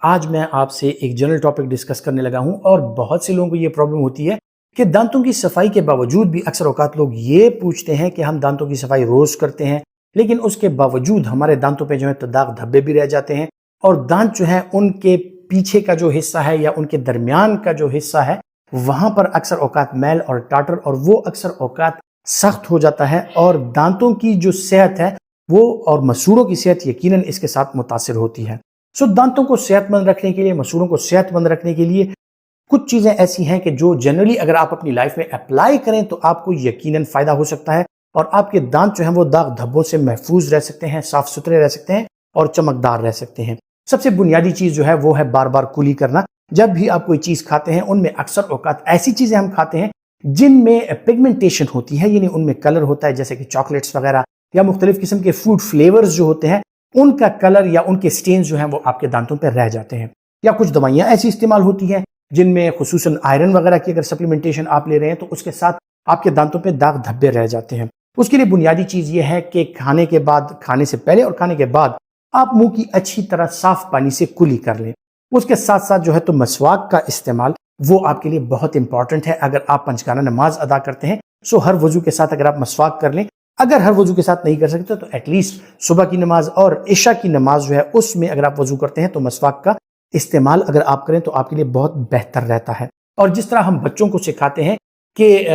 آج میں آپ سے ایک جنرل ٹاپک ڈسکس کرنے لگا ہوں اور بہت سے لوگوں کو یہ پرابلم ہوتی ہے کہ دانتوں کی صفائی کے باوجود بھی اکثر اوقات لوگ یہ پوچھتے ہیں کہ ہم دانتوں کی صفائی روز کرتے ہیں لیکن اس کے باوجود ہمارے دانتوں پہ جو ہے تو داغ دھبے بھی رہ جاتے ہیں اور دانت جو ہے ان کے پیچھے کا جو حصہ ہے یا ان کے درمیان کا جو حصہ ہے وہاں پر اکثر اوقات میل اور ٹاٹر اور وہ اکثر اوقات سخت ہو جاتا ہے اور دانتوں کی جو صحت ہے وہ اور مسوڑوں کی صحت یقیناً اس کے ساتھ متاثر ہوتی ہے۔ دانتوں کو صحت مند رکھنے کے لیے، مسوڑوں کو صحت مند رکھنے کے لیے کچھ چیزیں ایسی ہیں کہ جو جنرلی اگر آپ اپنی لائف میں اپلائی کریں تو آپ کو یقیناً فائدہ ہو سکتا ہے اور آپ کے دانت جو ہیں وہ داغ دھبوں سے محفوظ رہ سکتے ہیں، صاف ستھرے رہ سکتے ہیں اور چمکدار رہ سکتے ہیں۔ سب سے بنیادی چیز جو ہے وہ ہے بار بار کلی کرنا۔ جب بھی آپ کوئی چیز کھاتے ہیں ان میں اکثر اوقات ایسی چیزیں ہم کھاتے ہیں جن میں پگمنٹیشن ہوتی ہے، یعنی ان میں کلر ہوتا ہے، جیسے کہ چاکلیٹس وغیرہ یا مختلف قسم کے فوڈ فلیورز جو ہوتے ہیں ان کا کلر یا ان کے سٹینز جو ہیں وہ آپ کے دانتوں پہ رہ جاتے ہیں۔ یا کچھ دوائیاں ایسی استعمال ہوتی ہیں جن میں خصوصاً آئرن وغیرہ کی اگر سپلیمنٹیشن آپ لے رہے ہیں تو اس کے ساتھ آپ کے دانتوں پہ داغ دھبے رہ جاتے ہیں۔ اس کے لیے بنیادی چیز یہ ہے کہ کھانے کے بعد، کھانے سے پہلے اور کھانے کے بعد آپ منہ کی اچھی طرح صاف پانی سے کلی کر لیں۔ اس کے ساتھ ساتھ جو ہے تو مسواک کا استعمال وہ آپ کے لیے بہت امپورٹنٹ ہے۔ اگر آپ پنجگانہ نماز ادا کرتے ہیں ہر وضو کے ساتھ اگر آپ مسواک کر لیں، اگر ہر وضو کے ساتھ نہیں کر سکتے تو ایٹ لیسٹ صبح کی نماز اور عشاء کی نماز جو ہے اس میں اگر آپ وضو کرتے ہیں تو مسواک کا استعمال اگر آپ کریں تو آپ کے لیے بہت بہتر رہتا ہے۔ اور جس طرح ہم بچوں کو سکھاتے ہیں کہ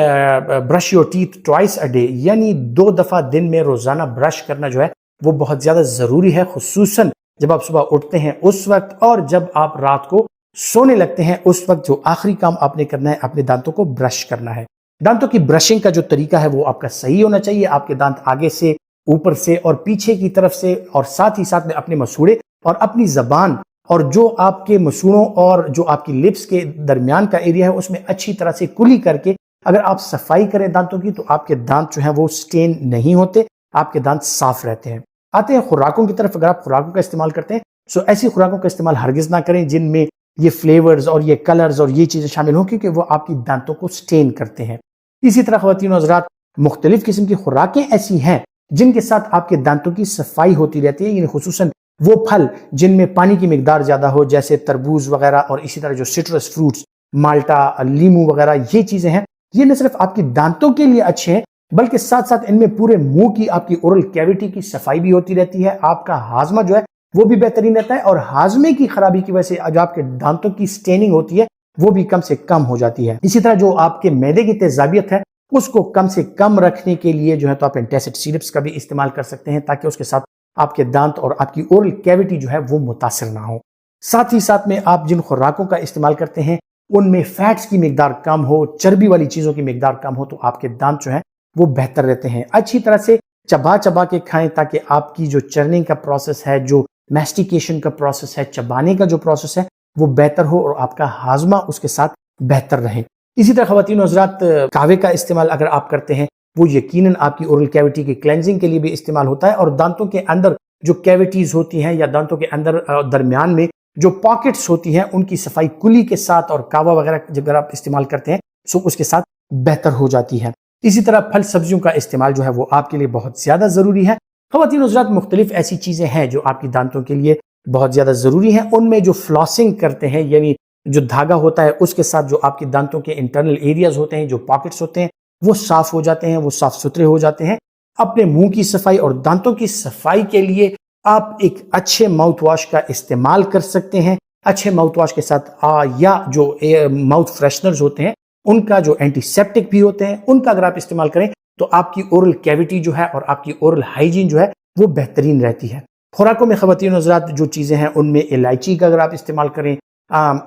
brush your teeth twice a day, یعنی 2 دفعہ دن میں روزانہ برش کرنا جو ہے وہ بہت زیادہ ضروری ہے، خصوصاً جب آپ صبح اٹھتے ہیں اس وقت اور جب آپ رات کو سونے لگتے ہیں اس وقت جو آخری کام آپ نے کرنا ہے اپنے دانتوں کو برش کرنا ہے۔ دانتوں کی برشنگ کا جو طریقہ ہے وہ آپ کا صحیح ہونا چاہیے۔ آپ کے دانت آگے سے، اوپر سے اور پیچھے کی طرف سے اور ساتھ ہی ساتھ میں اپنے مسوڑے اور اپنی زبان اور جو آپ کے مسوڑوں اور جو آپ کی لپس کے درمیان کا ایریا ہے اس میں اچھی طرح سے کلی کر کے اگر آپ صفائی کریں دانتوں کی تو آپ کے دانت جو ہیں وہ سٹین نہیں ہوتے، آپ کے دانت صاف رہتے ہیں۔ آتے ہیں خوراکوں کی طرف۔ اگر آپ خوراکوں کا استعمال کرتے ہیں ایسی خوراکوں کا استعمال ہرگز نہ کریں جن میں یہ فلیورز اور یہ کلرز اور یہ چیزیں شامل ہوں، کیونکہ وہ آپ کی دانتوں کو سٹین کرتے ہیں۔ اسی طرح خواتین و حضرات، مختلف قسم کی خوراکیں ایسی ہیں جن کے ساتھ آپ کے دانتوں کی صفائی ہوتی رہتی ہے، یعنی خصوصاً وہ پھل جن میں پانی کی مقدار زیادہ ہو جیسے تربوز وغیرہ اور اسی طرح جو سٹرس فروٹس، مالٹا، لیمو وغیرہ یہ چیزیں ہیں، یہ نہ صرف آپ کی دانتوں کے لیے اچھے ہیں بلکہ ساتھ ساتھ ان میں پورے منہ کی آپ کی اورل کیویٹی کی صفائی بھی ہوتی رہتی ہے، آپ کا ہاضمہ جو ہے وہ بھی بہترین رہتا ہے اور ہاضمے کی خرابی کی وجہ سے جو آپ کے دانتوں کی سٹیننگ ہوتی ہے وہ بھی کم سے کم ہو جاتی ہے۔ اسی طرح جو آپ کے معدے کی تیزابیت ہے اس کو کم سے کم رکھنے کے لیے جو ہے تو آپ اینٹاسڈ سیرپس کا بھی استعمال کر سکتے ہیں تاکہ اس کے ساتھ آپ کے دانت اور آپ کی اورل کیویٹی جو ہے وہ متاثر نہ ہو۔ ساتھ ہی ساتھ میں آپ جن خوراکوں کا استعمال کرتے ہیں ان میں فیٹس کی مقدار کم ہو، چربی والی چیزوں کی مقدار کم ہو تو آپ کے دانت جو ہیں وہ بہتر رہتے ہیں۔ اچھی طرح سے چبا چبا کے کھائیں تاکہ آپ کی جو چرننگ کا پروسیس ہے، جو میسٹیکیشن کا پروسیس ہے، چبانے کا جو پروسیس ہے وہ بہتر ہو اور آپ کا ہاضمہ اس کے ساتھ بہتر رہے۔ اسی طرح خواتین و حضرات، قہوے کا استعمال اگر آپ کرتے ہیں وہ یقیناً آپ کی اورل کیویٹی کی کلینزنگ کے لیے بھی استعمال ہوتا ہے اور دانتوں کے اندر جو کیویٹیز ہوتی ہیں یا دانتوں کے اندر درمیان میں جو پاکٹس ہوتی ہیں ان کی صفائی کلی کے ساتھ اور کہوہ وغیرہ اگر آپ استعمال کرتے ہیں اس کے ساتھ بہتر ہو جاتی ہے۔ اسی طرح پھل سبزیوں کا استعمال جو ہے وہ آپ کے لیے بہت زیادہ ضروری ہے۔ خواتین و حضرات، مختلف ایسی چیزیں ہیں جو آپ کی دانتوں کے لیے بہت زیادہ ضروری ہیں، ان میں جو فلاسنگ کرتے ہیں یعنی جو دھاگا ہوتا ہے اس کے ساتھ جو آپ کی دانتوں کے انٹرنل ایریاز ہوتے ہیں، جو پاکٹس ہوتے ہیں وہ صاف ہو جاتے ہیں، وہ صاف ستھرے ہو جاتے ہیں۔ اپنے منہ کی صفائی اور دانتوں کی صفائی کے لیے آپ ایک اچھے ماؤتھ واش کا استعمال کر سکتے ہیں۔ اچھے ماؤتھ واش کے ساتھ یا جو ماؤتھ فریشنرز ہوتے ہیں ان کا جو اینٹی سیپٹک بھی ہوتے ہیں ان کا اگر آپ استعمال کریں تو آپ کی اورل کیویٹی جو ہے اور آپ کی اورل ہائیجین جو ہے وہ بہترین رہتی ہے۔ خوراکوں میں خواتین و حضرات جو چیزیں ہیں ان میں الائچی کا اگر آپ استعمال کریں،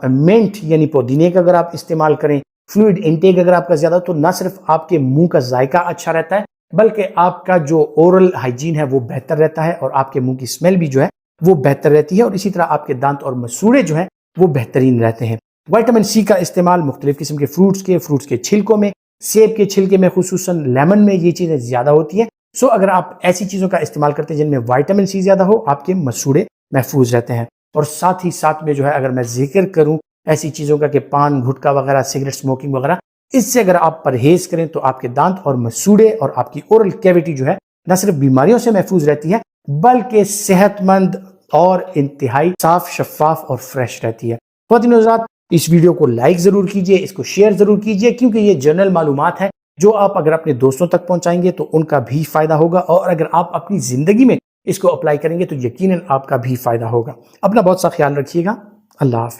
منٹ یعنی پودینے کا اگر آپ استعمال کریں، فلوئڈ انٹیک اگر آپ کا زیادہ تو نہ صرف آپ کے منہ کا ذائقہ اچھا رہتا ہے بلکہ آپ کا جو اورل ہائیجین ہے وہ بہتر رہتا ہے اور آپ کے منہ کی اسمیل بھی جو ہے وہ بہتر رہتی ہے اور اسی طرح آپ کے دانت اور مسوڑے جو ہیں وہ بہترین رہتے ہیں۔ وائٹامن سی کا استعمال مختلف قسم کے فروٹس کے چھلکوں میں، سیب کے چھلکے میں، خصوصاً لیمن میں یہ چیزیں زیادہ ہوتی ہیں۔ اگر آپ ایسی چیزوں کا استعمال کرتے ہیں جن میں وائٹامن سی زیادہ ہو آپ کے مسوڑے محفوظ رہتے ہیں۔ اور ساتھ ہی ساتھ میں جو ہے اگر میں ذکر کروں ایسی چیزوں کا کہ پان، گھٹکا وغیرہ، سگریٹ اسموکنگ وغیرہ، اس سے اگر آپ پرہیز کریں تو آپ کے دانت اور مسوڑے اور آپ کی اورل کیویٹی جو ہے نہ صرف بیماریوں سے محفوظ رہتی ہے بلکہ صحت مند اور انتہائی صاف، شفاف اور فریش رہتی ہے۔ خواتین و حضرات، اس ویڈیو کو لائک ضرور کیجئے، اس کو شیئر ضرور کیجئے، کیونکہ یہ جنرل معلومات ہیں جو آپ اگر اپنے دوستوں تک پہنچائیں گے تو ان کا بھی فائدہ ہوگا، اور اگر آپ اپنی زندگی میں اس کو اپلائی کریں گے تو یقیناً آپ کا بھی فائدہ ہوگا۔ اپنا بہت سا خیال رکھیے گا۔ اللہ حافظ۔